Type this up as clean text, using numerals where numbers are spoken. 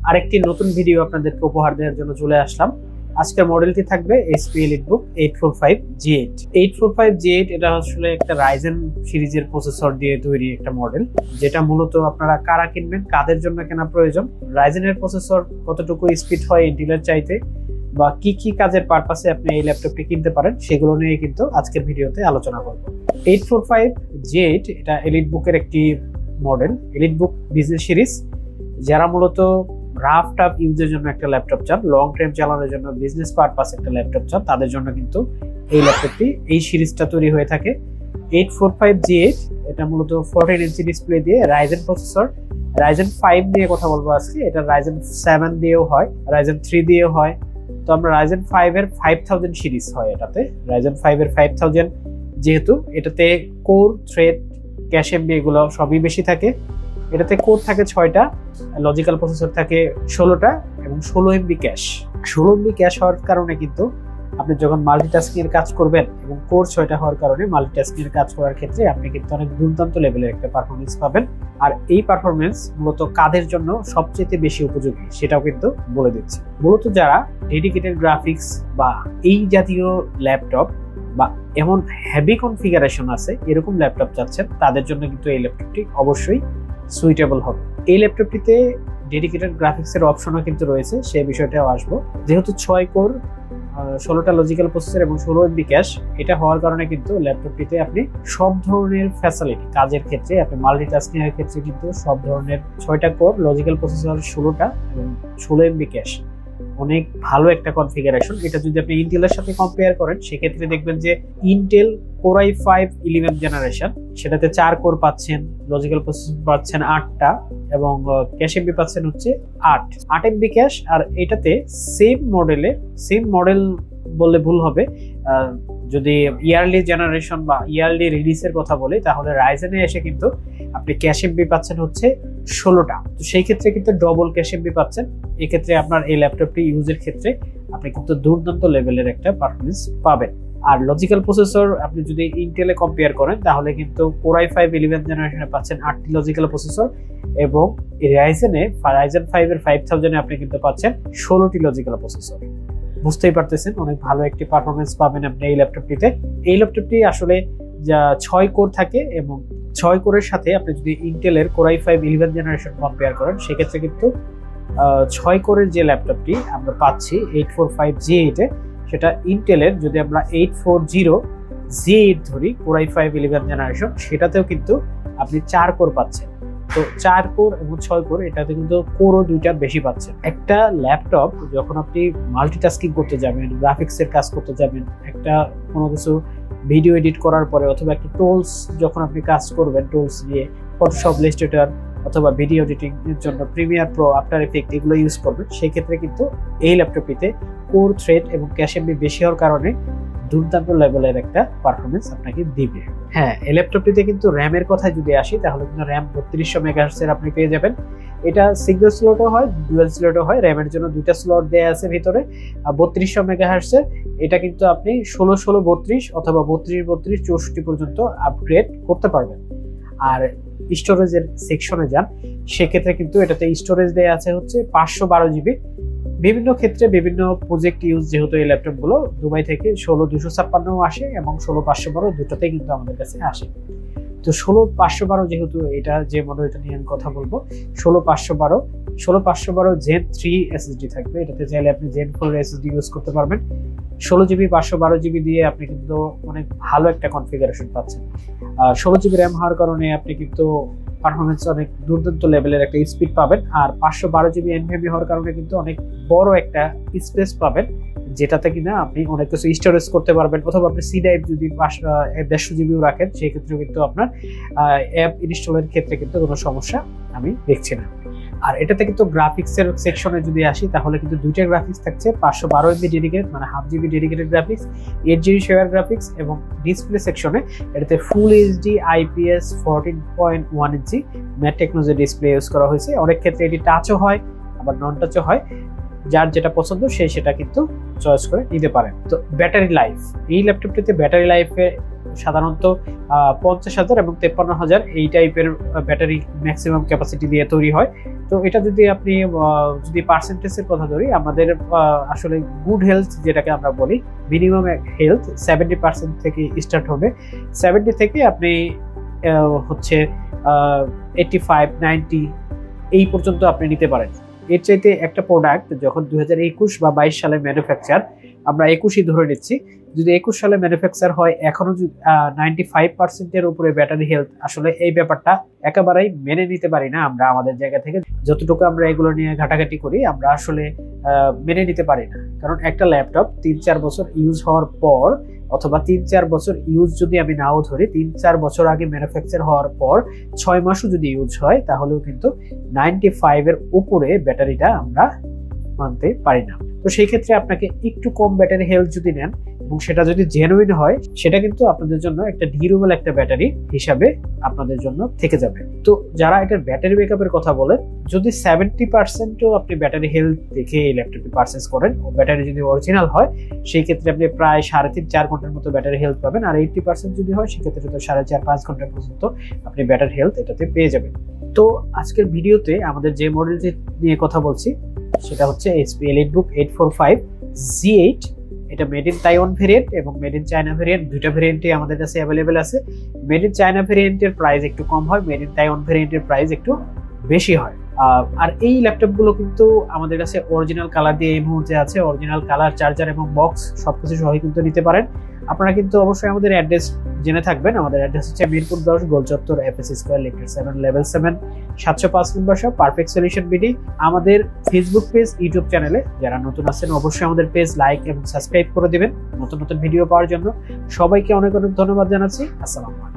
আরেকটি নতুন ভিডিও আপনাদেরকে উপহার দেওয়ার জন্য চলে আসলাম। আজকের মডেলটি থাকবে HP EliteBook 845G8। 845G8 এটা আসলে একটা রাইজেন সিরিজের প্রসেসর দিয়ে তৈরি একটা মডেল, যেটা মূলত আপনারা কারা কিনবেন, কাদের জন্য কেনা প্রয়োজন, রাইজেনের প্রসেসর কতটুকু স্পিড হয় ইন্টেলের চাইতে, বা কি কি কাজের পারপাসে আপনি এই ল্যাপটপটি কিনতে পারেন, সেগুলো নিয়ে কিন্তু আজকের ভিডিওতে আলোচনা করব। 845G8 এটা EliteBook-এর একটি মডেল, EliteBook বিজনেস সিরিজ। যারা মূলত রাফ টাফ ইউজের জন্য একটা ল্যাপটপ চান, লং টাইম চালানোর জন্য বিজনেস পারপাস একটা ল্যাপটপ চান, তাদের জন্য কিন্তু এই ল্যাপটপটি, এই সিরিজটা তৈরি হয়ে থাকে। 845G8 এটা মূলত 14 ইঞ্চি ডিসপ্লে দিয়ে রাইজেন প্রসেসর, রাইজেন 5 নিয়ে কথা বলবো আজকে। এটা রাইজেন 7 দিয়েও হয়, রাইজেন 3 দিয়েও হয়। তো আমরা রাইজেন 5 এর 5000 সিরিজ হয় এটাতে, রাইজেন 5 এর 5000, যেহেতু এটাতে কোর, থ্রেড, ক্যাশ এমবি এগুলো সবই বেশি থাকে। এটাতে কোর থাকে 6টা, লজিক্যাল প্রসেসর থাকে 16টা এবং 16 MB ক্যাশ। 16 MB ক্যাশ হওয়ার কারণে কিন্তু আপনি যখন মাল্টিটাস্কিং এর কাজ করবেন, এবং কোর 6টা হওয়ার কারণে মাল্টিটাস্কিং এর কাজ করার ক্ষেত্রে আপনি কিন্তু অনেক দুর্দান্ত লেভেলের একটা পারফরমেন্স পাবেন। আর এই পারফরমেন্স মূলত কাদের জন্য সবচেয়ে বেশি উপযোগী সেটাও কিন্তু বলে দিচ্ছি। মূলত যারা ডেডিকেটেড গ্রাফিক্স বা এই জাতীয় ল্যাপটপ বা এমন হেভি কনফিগারেশন আছে এরকম ল্যাপটপ চাচ্ছেন, তাদের জন্য কিন্তু এই ল্যাপটপটি অবশ্যই সুইটেবল হবে। এই ল্যাপটপটিতে ডেডিকেটেড গ্রাফিক্সের অপশনও কিন্তু রয়েছে, সেই বিষয়টাও আসবো। যেহেতু 6 কোর, 16টা লজিক্যাল প্রসেসর এবং 16 MB ক্যাশ, এটা হওয়ার কারণে কিন্তু ল্যাপটপটিতে আপনি সব ধরনের ফ্যাসিলিটি কাজের ক্ষেত্রে, আপনি মাল্টিটাস্কিং এর ক্ষেত্রে কিন্তু সব ধরনের 6টা কোর, লজিক্যাল প্রসেসর 16টা এবং 16 MB ক্যাশ, অনেক ভালো একটা কনফিগারেশন। এটা যদি আপনি ইন্টেলের সাথে কম্পেয়ার করেন, সেক্ষেত্রে দেখবেন যে Intel Core i5 11th generation, সেটাতে 4 কোর পাচ্ছেন, লজিক্যাল প্রসেসর পাচ্ছেন 8টা এবং ক্যাশ এমবি পাচ্ছেন হচ্ছে 8 MB ক্যাশ। আর এটাতে সেম মডেল বললে ভুল হবে, যদি ইয়ারলি জেনারেশন বা ইয়ারলি রিলিজের কথা বলি, তাহলে রাইজেনে এসে কিন্তু আপনি ক্যাশ এমবি পাচ্ছেন হচ্ছে 16টা। তো সেই ক্ষেত্রে কিন্তু ডবল ক্যাশ এমবি পাচ্ছেন। এক্ষেত্রে আপনার এই ল্যাপটপটি ইউজের ক্ষেত্রে আপনি কিন্তু দুর্দান্ত লেভেলের একটা পারফরমেন্স পাবেন। আর লজিক্যাল প্রসেসর আপনি যদি ইন্টেলে কম্পেয়ার করেন, তাহলে কিন্তু Core i5 11th জেনারেশনে পাচ্ছেন 8টি লজিক্যাল প্রসেসর, এবং রাইজেন 5 এর 5000 আপনি কিন্তু পাচ্ছেন 16টি লজিক্যাল প্রসেসর। বুঝতেই পারতেছেন অনেক ভালো একটি পারফরমেন্স পাবেন আপনি এই ল্যাপটপটিতে। এই ল্যাপটপটি আসলে যা 6 কোর থাকে, এবং 6 কোরের সাথে আপনি যদি ইন্টেলের Core i5 11th generation compare করেন, সেক্ষেত্রে কিন্তু 6 কোরের যে ল্যাপটপটি আমরা পাচ্ছি 845G8 এ, সেটা ইন্টেলের যদি আমরা 840G8 ধরি, Core i5 11th জেনারেশন, সেটাতেও কিন্তু আপনি 4 কোর পাচ্ছেন। তো 4 কোর এবং 6 কোর, এটাতে কিন্তু কোরও 2টার বেশি পাচ্ছেন। একটা ল্যাপটপ যখন আপনি মাল্টিটাস্কিং করতে যাবেন, গ্রাফিক্সের কাজ করতে যাবেন, একটা কোনো কিছু ভিডিও এডিট করার পরে, অথবা একটা টুলস যখন আপনি কাজ করবেন, টুলস নিয়ে ফটোশপ, ইলাস্ট্রেটর অথবা ভিডিও এডিটিং এর জন্য প্রিমিয়ার প্রো, আফটার এফেক্ট এগুলো ইউজ করবেন, সেই ক্ষেত্রে কিন্তু এই ল্যাপটপটিতে কোর, থ্রেড এবং ক্যাশ এমবি বেশি হওয়ার কারণে দুর্দান্ত লেভেলের একটা পারফরমেন্স আপনাকে দিবে। হ্যাঁ, এই ল্যাপটপটিতে কিন্তু র্যামের কথায় যদি আসি, তাহলে কিন্তু র্যাম 3200 মেগাহার্টজ এর আপনি পেয়ে যাবেন। এটা সিঙ্গেল স্লটও হয়, ডুয়াল স্লটও হয়। র্যামের জন্য 2টা স্লট দেয়া আছে ভিতরে। 3200 মেগাহার্টজ এর এটা কিন্তু আপনি 16-16-32 অথবা 32-32 64 পর্যন্ত আপগ্রেড করতে পারবেন। আর স্টোরেজের সেকশনে যান, সেক্ষেত্রে কিন্তু এটাতে স্টোরেজ দেয়া আছে হচ্ছে 512 GB। বিভিন্ন ক্ষেত্রে বিভিন্ন প্রজেক্ট ইউজ, যেহেতু এই ল্যাপটপগুলো দুবাই থেকে 16256 আসে এবং 16512 দুটোতেই কিন্তু আমাদের কাছে আসে। তো 16512 যেহেতু এটা যে মডেলটা নিয়ে আমি কথা বলবো, 16512 Gen 3 SSD থাকবে। এটাতে চাইলে আপনি Gen 4 SSD ইউজ করতে পারবেন। 16GB 512GB দিয়ে আপনি কিন্তু অনেক ভালো একটা কনফিগারেশন পাচ্ছেন। 16GB র্যাম হওয়ার কারণে আপনি কিন্তু পারফরমেন্স অনেক দুর্দান্ত লেভেলের একটা স্পিড পাবেন। আর 512GB NVMe হওয়ার কারণে কিন্তু অনেক বড় একটা স্পেস পাবেন, যেটাতে কিনা আপনি অনেক কিছু স্টোরেজ করতে পারবেন। অথবা আপনি সি ড্রাইভ যদি 150GB রাখেন, সেই ক্ষেত্রে কিন্তু আপনার অ্যাপ ইনস্টলের ক্ষেত্রে কিন্তু কোনো সমস্যা আমি দেখছি না। আর এটাতে কিন্তু গ্রাফিক্সের সেকশনে যদি আসি, তাহলে কিন্তু 2টা গ্রাফিক্স থাকছে, 512 MB ডেডিকেটেড, মানে half GB dedicated graphics, 8GB share graphics, এবং ডিসপ্লে সেকশনে এটাতে ফুল HD IPS 14.1 ইঞ্চি ম্যাট টেকনোলজি ডিসপ্লে ইউজ করা হয়েছে। অনেক ক্ষেত্রে এটি টাচও হয়, আবার নন টাচও হয়। যার যেটা পছন্দ সে সেটা কিন্তু চয়েস করে নিতে পারেন। তো ব্যাটারি লাইফ, এই ল্যাপটপটিতে ব্যাটারি লাইফে সাধারণত 50,000 এবং 53,000 এই টাইপের ব্যাটারি ম্যাক্সিমাম ক্যাপাসিটি দিয়ে তৈরি হয়। তো এটা যদি আপনি যদি পার্সেন্টেজের কথা ধরি, আমাদের আসলে গুড হেলথ যেটাকে আমরা বলি, মিনিমাম হেলথ 70% থেকে স্টার্ট হবে। 70 থেকে আপনি হচ্ছে 85, 90 এই পর্যন্ত আপনি নিতে পারেন। এর চাইতে একটা প্রোডাক্ট যখন 2021 বা 22 সালে ম্যানুফ্যাকচার, আমরা 21ই ধরে নিচ্ছি, যদি 21 সালে ম্যানুফ্যাকচার হয়, এখনো যদি 95%-এর উপরে ব্যাটারি হেলথ, আসলে এই ব্যাপারটা একেবারেই মেনে নিতে পারি না আমরা আমাদের জায়গা থেকে। যতটুকু আমরা এগুলো নিয়ে ঘাটাঘাটি করি, আমরা আসলে মেনে নিতে পারি না। কারণ একটা ল্যাপটপ 3-4 বছর ইউজ হওয়ার পর, অথবা 3-4 বছর ইউজ যদি আমি নাও ধরি, 3-4 বছর আগে ম্যানুফ্যাকচার হওয়ার পর 6 মাসও যদি ইউজ হয়, তাহলেও কিন্তু 95-এর উপরে ব্যাটারিটা আমরা মানতে পারি না। তো সেই ক্ষেত্রে আপনাকে একটু কম ব্যাটারি হেলথ যদি নেন এবং সেটা যদি জেনুইন হয়, সেটা কিন্তু আপনাদের জন্য একটা ডিউরেবল একটা ব্যাটারি হিসাবে আপনাদের জন্য থেকে যাবে। তো যারা এটার ব্যাটারি ব্যাকআপের কথা বলেন, যদি 70%ও আপনি ব্যাটারি হেলথ দেখে এই ল্যাপটপটি পারচেস করেন, ও ব্যাটারি যদি অরিজিনাল হয়, সেই ক্ষেত্রে আপনি প্রায় 3.5-4 ঘন্টার মতো ব্যাটারি হেলথ পাবেন। আর 80% যদি হয়, সেক্ষেত্রে তো 4.5-5 ঘন্টা পর্যন্ত আপনি ব্যাটারি হেলথ এটাতে পেয়ে যাবেন। তো আজকের ভিডিওতে আমাদের যে মডেলটি নিয়ে কথা বলছি, সেটা হচ্ছে HP EliteBook 845 G8। এটা মেড ইন তাইওয়ান ভেরিয়েন্ট এবং মেড ইন চায়না ভেরিয়েন্ট, দুইটা ভেরিয়েন্টই আমাদের কাছে অ্যাভেলেবেল আছে। মেড ইন চায়না ভেরিয়েন্টের প্রাইস একটু কম হয়, মেড ইন তাইওয়ান ভেরিয়েন্টের প্রাইস একটু বেশি হয়। আর এই ল্যাপটপগুলো কিন্তু আমাদের কাছে অরিজিনাল কালার দিয়ে এই মুহূর্তে আছে। অরিজিনাল কালার, চার্জার এবং বক্স সবকিছু সহ কিন্তু নিতে পারেন। আপনারা কিন্তু অবশ্যই আমাদের অ্যাড্রেস জেনে থাকবেন। আমাদের অ্যাড্রেস হচ্ছে Mirpur 10 গোলচত্বর, FS square, lift 7, level 7, 705 নম্বর শপ, পারফেক্ট সলিউশন বিডি। আমাদের ফেসবুক পেজ, ইউটিউব চ্যানেলে যারা নতুন আছেন, অবশ্যই আমাদের পেজ লাইক এবং সাবস্ক্রাইব করে দিবেন নতুন নতুন ভিডিও পাওয়ার জন্য। সবাইকে অনেক অনেক ধন্যবাদ জানাচ্ছি। আসসালামু আলাইকুম।